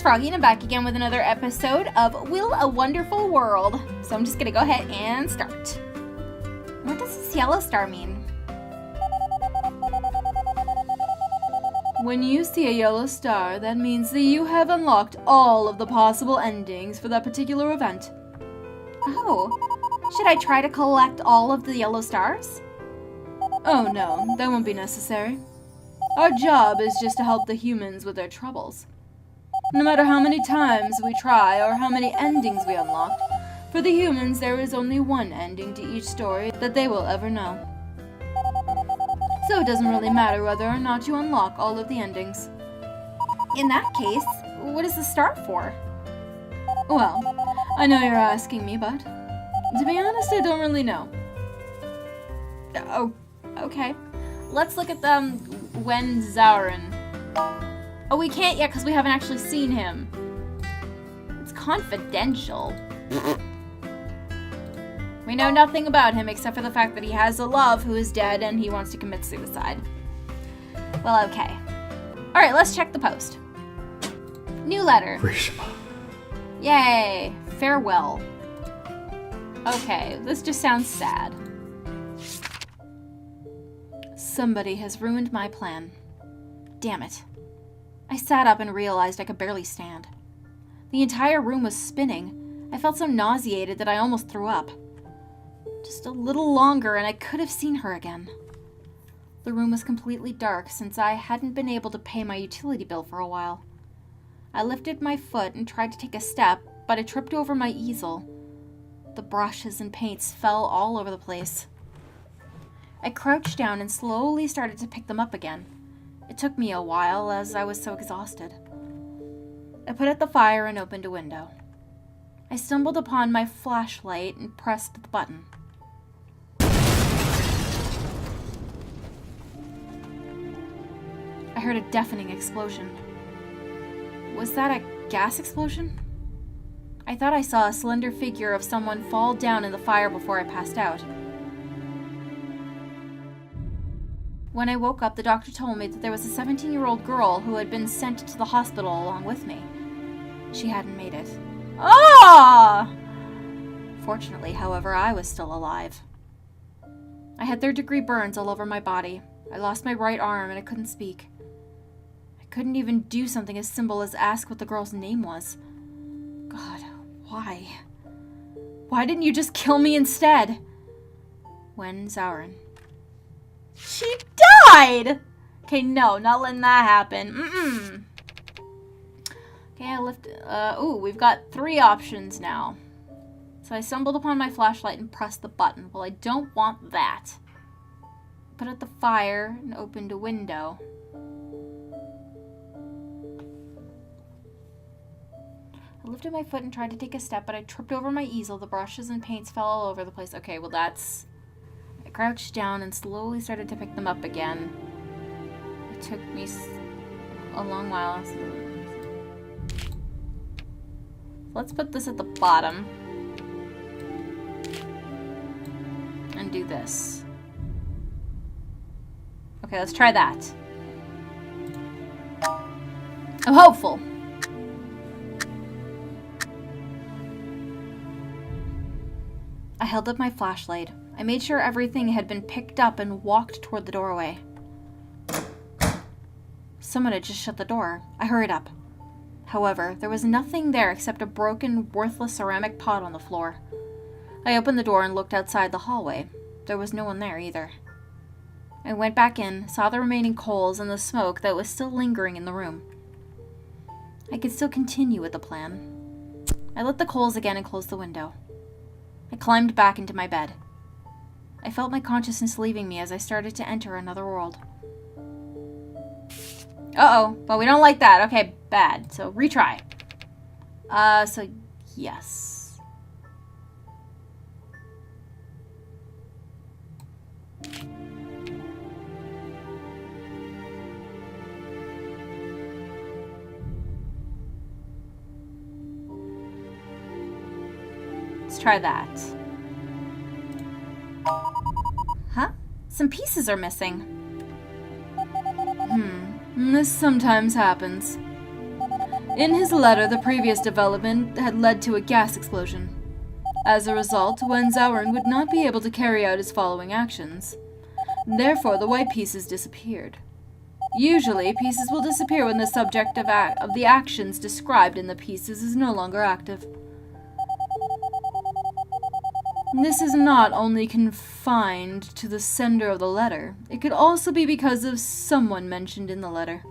Froggy, and I'm back again with another episode of Will a Wonderful World. So I'm just gonna go ahead and start. What does this yellow star mean? When you see a yellow star, that means that you have unlocked all of the possible endings for that particular event. Oh, should I try to collect all of the yellow stars? Oh no, that won't be necessary. Our job is just to help the humans with their troubles. No matter how many times we try or how many endings we unlock, for the humans there is only one ending to each story that they will ever know. So it doesn't really matter whether or not you unlock all of the endings. In that case, what is the star for? Well, I know you're asking me, but to be honest, I don't really know. Oh, okay. Let's look at the Wen Zhaoren. Oh, we can't yet because we haven't actually seen him. It's confidential. We know nothing about him except for the fact that he has a love who is dead and he wants to commit suicide. Well, okay. Alright, let's check the post. New letter. Grishma. Yay. Farewell. Okay, this just sounds sad. Somebody has ruined my plan. Damn it. I sat up and realized I could barely stand. The entire room was spinning. I felt so nauseated that I almost threw up. Just a little longer and I could have seen her again. The room was completely dark since I hadn't been able to pay my utility bill for a while. I lifted my foot and tried to take a step, but I tripped over my easel. The brushes and paints fell all over the place. I crouched down and slowly started to pick them up again. It took me a while as I was so exhausted. I put out the fire and opened a window. I stumbled upon my flashlight and pressed the button. I heard a deafening explosion. Was that a gas explosion? I thought I saw a slender figure of someone fall down in the fire before I passed out. When I woke up, the doctor told me that there was a 17-year-old girl who had been sent to the hospital along with me. She hadn't made it. Ah! Fortunately, however, I was still alive. I had third-degree burns all over my body. I lost my right arm and I couldn't speak. I couldn't even do something as simple as ask what the girl's name was. God, why? Why didn't you just kill me instead? Wen Zhaoren. She died! Okay, no, not letting that happen. Okay, I lift... ooh, we've got 3 options now. So I stumbled upon my flashlight and pressed the button. Well, I don't want that. Put out the fire and opened a window. I lifted my foot and tried to take a step, but I tripped over my easel. The brushes and paints fell all over the place. Okay, well that's... I crouched down and slowly started to pick them up again. It took me a long while. Let's put this at the bottom. And do this. Okay, let's try that. I'm hopeful. I held up my flashlight. I made sure everything had been picked up and walked toward the doorway. Someone had just shut the door. I hurried up. However, there was nothing there except a broken, worthless ceramic pot on the floor. I opened the door and looked outside the hallway. There was no one there either. I went back in, saw the remaining coals and the smoke that was still lingering in the room. I could still continue with the plan. I lit the coals again and closed the window. I climbed back into my bed. I felt my consciousness leaving me as I started to enter another world. Uh-oh. Well, we don't like that. Okay, bad. So, retry. So, yes. Let's try that. Huh? Some pieces are missing. This sometimes happens. In his letter, the previous development had led to a gas explosion. As a result, Wen Zhaoren would not be able to carry out his following actions. Therefore, the white pieces disappeared. Usually, pieces will disappear when the subject of the actions described in the pieces is no longer active. This is not only confined to the sender of the letter. It could also be because of someone mentioned in the letter.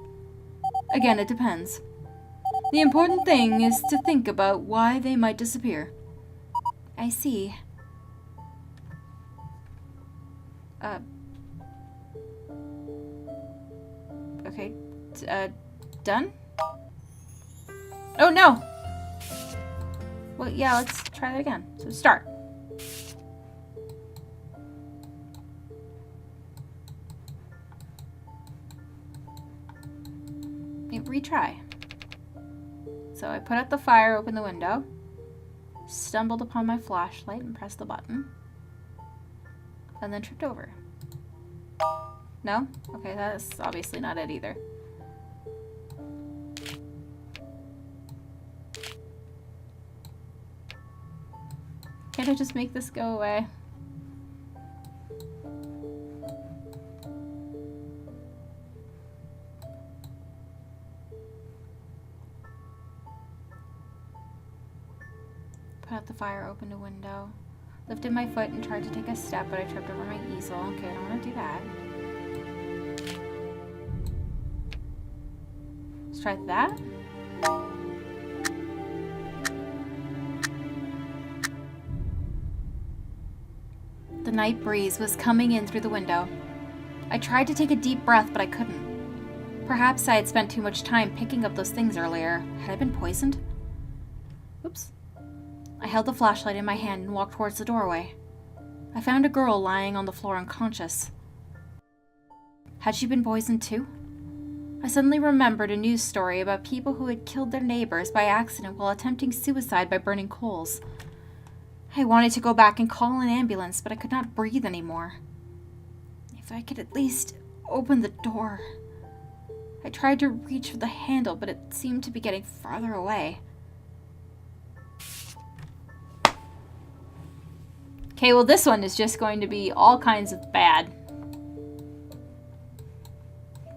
Again, it depends. The important thing is to think about why they might disappear. I see. Okay. Done? Oh, no! Well, yeah, let's try that again. So, start. Retry. So I put out the fire, opened the window, stumbled upon my flashlight and pressed the button, and then tripped over. No? Okay, that's obviously not it either. Can't I just make this go away? Put out the fire, opened a window, lifted my foot and tried to take a step, but I tripped over my easel. Okay, I don't want to do that. Let's try that. The night breeze was coming in through the window. I tried to take a deep breath, but I couldn't. Perhaps I had spent too much time picking up those things earlier. Had I been poisoned? Oops. I held the flashlight in my hand and walked towards the doorway. I found a girl lying on the floor unconscious. Had she been poisoned too? I suddenly remembered a news story about people who had killed their neighbors by accident while attempting suicide by burning coals. I wanted to go back and call an ambulance, but I could not breathe anymore. If I could at least open the door. I tried to reach for the handle, but it seemed to be getting farther away. Okay, well this one is just going to be all kinds of bad.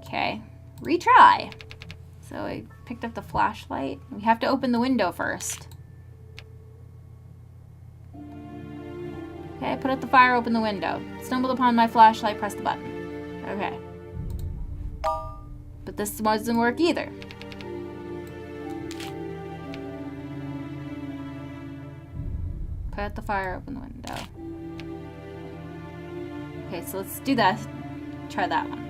Okay, retry. So I picked up the flashlight. We have to open the window first. Okay, I put out the fire, opened the window. Stumbled upon my flashlight, pressed the button. Okay. But this doesn't work either. Put out the fire, open the window. Okay, so let's do that. Try that one.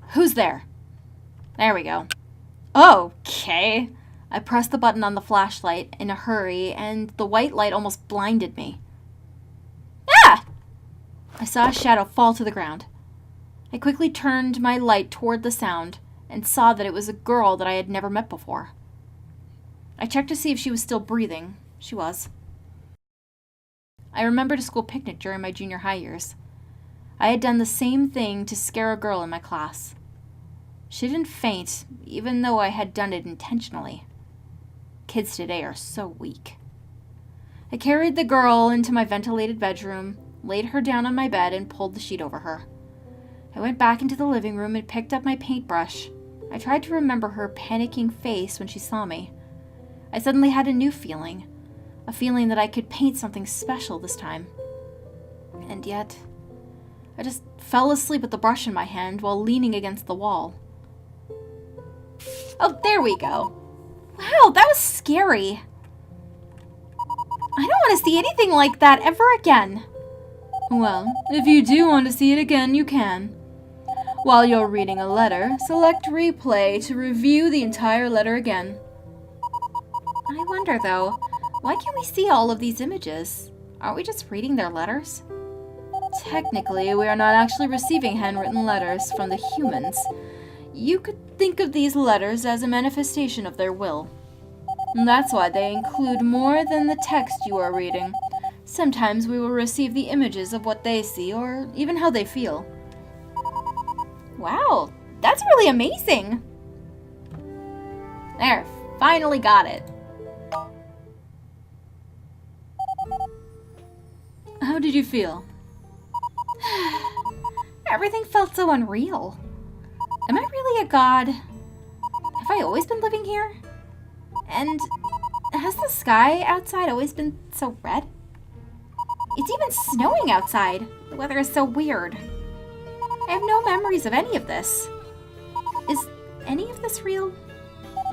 Who's there? There we go. Okay. I pressed the button on the flashlight in a hurry, and the white light almost blinded me. Ah! I saw a shadow fall to the ground. I quickly turned my light toward the sound and saw that it was a girl that I had never met before. I checked to see if she was still breathing. She was. I remembered a school picnic during my junior high years. I had done the same thing to scare a girl in my class. She didn't faint, even though I had done it intentionally. Kids today are so weak. I carried the girl into my ventilated bedroom, laid her down on my bed, and pulled the sheet over her. I went back into the living room and picked up my paintbrush. I tried to remember her panicking face when she saw me. I suddenly had a new feeling, a feeling that I could paint something special this time. And yet, I just fell asleep with the brush in my hand while leaning against the wall. Oh, there we go. Wow, that was scary. I don't want to see anything like that ever again. Well, if you do want to see it again, you can. While you're reading a letter, select Replay to review the entire letter again. I wonder, though, why can't we see all of these images? Aren't we just reading their letters? Technically, we are not actually receiving handwritten letters from the humans. You could think of these letters as a manifestation of their will. And that's why they include more than the text you are reading. Sometimes we will receive the images of what they see or even how they feel. Wow, that's really amazing! There, finally got it. How did you feel? Everything felt so unreal. Am I really a god? Have I always been living here? And has the sky outside always been so red? It's even snowing outside. The weather is so weird. I have no memories of any of this. Is any of this real?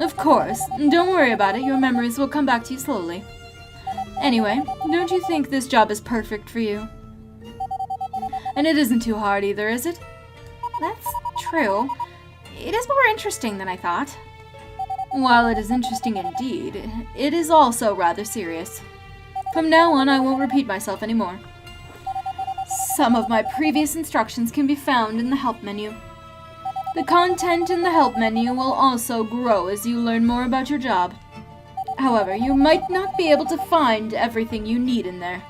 Of course. Don't worry about it. Your memories will come back to you slowly. Anyway, don't you think this job is perfect for you? And it isn't too hard either, is it? That's true. It is more interesting than I thought. While it is interesting indeed, it is also rather serious. From now on, I won't repeat myself anymore. Some of my previous instructions can be found in the help menu. The content in the help menu will also grow as you learn more about your job. However, you might not be able to find everything you need in there.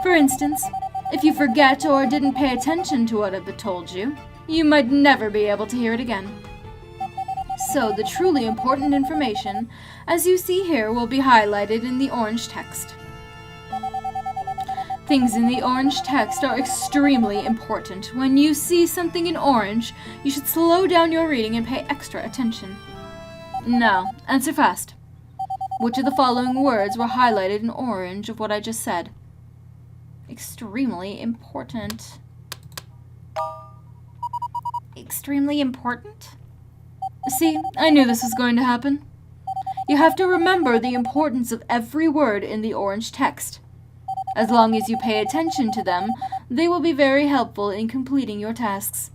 For instance, if you forget or didn't pay attention to what I've told you, you might never be able to hear it again. So the truly important information, as you see here, will be highlighted in the orange text. Things in the orange text are extremely important. When you see something in orange, you should slow down your reading and pay extra attention. Now, answer fast. Which of the following words were highlighted in orange of what I just said? Extremely important. Extremely important? See, I knew this was going to happen. You have to remember the importance of every word in the orange text. As long as you pay attention to them, they will be very helpful in completing your tasks.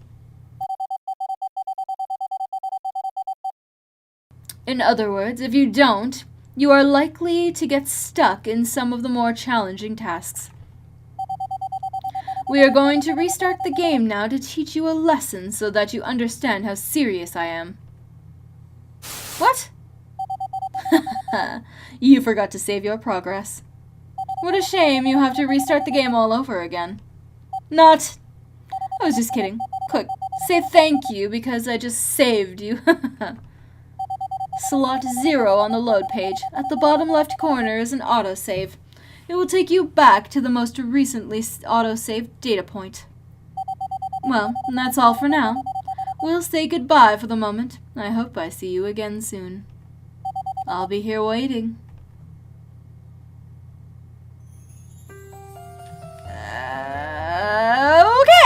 In other words, if you don't, you are likely to get stuck in some of the more challenging tasks. We are going to restart the game now to teach you a lesson so that you understand how serious I am. What? You forgot to save your progress. What a shame you have to restart the game all over again. Not. I was just kidding. Quick, say thank you because I just saved you. Slot 0 on the load page. At the bottom left corner is an autosave. It will take you back to the most recently autosaved data point. Well, that's all for now. We'll say goodbye for the moment. I hope I see you again soon. I'll be here waiting.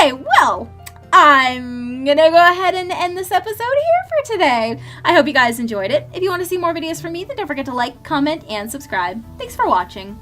Okay, well, I'm gonna go ahead and end this episode here for today. I hope you guys enjoyed it. If you want to see more videos from me, then don't forget to like, comment, and subscribe. Thanks for watching.